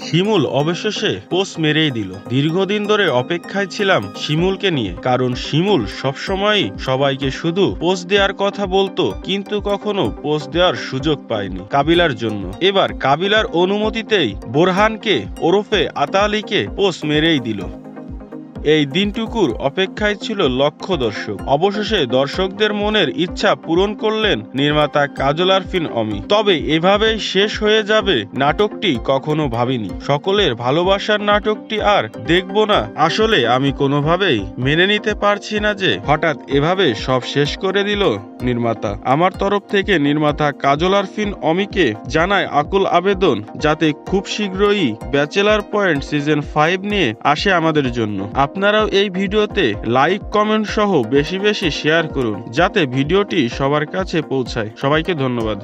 শিমুল অবশেষে পোস্ট মেরেই দিল। দীর্ঘদিন ধরে অপেক্ষায় ছিলাম শিমুলকে নিয়ে, কারণ শিমুল সবসময়ই সবাইকে শুধু পোস্ট দেওয়ার কথা বলতো, কিন্তু কখনো পোস্ট দেওয়ার সুযোগ পায়নি কাবিলার জন্য। এবার কাবিলার অনুমতিতেই বোরহানকে ওরফে আতা আলীকে পোস্ট মেরেই দিল। এই দিনটুকুর অপেক্ষায় ছিল লক্ষ দর্শক। অবশেষে দর্শকদের মনের ইচ্ছা পূরণ করলেন নির্মাতা কাজল আরফিন অমি। তবে এভাবেই শেষ হয়ে যাবে নাটকটি কখনো ভাবিনি। সকলের ভালোবাসার নাটকটি আর দেখব না। আসলে আমি কোনোভাবেই মেনে নিতে পারছি না যে হঠাৎ এভাবে সব শেষ করে দিল নির্মাতা। আমার তরফ থেকে নির্মাতা কাজল আরফিন অমিকে জানায় আকুল আবেদন, যাতে খুব শীঘ্রই ব্যাচেলার পয়েন্ট সিজন 5 নিয়ে আসে আমাদের জন্য। আপনারাও এই ভিডিওতে লাইক, কমেন্ট সহ বেশি বেশি শেয়ার করুন, যাতে ভিডিওটি সবার কাছে পৌঁছায়। সবাইকে ধন্যবাদ।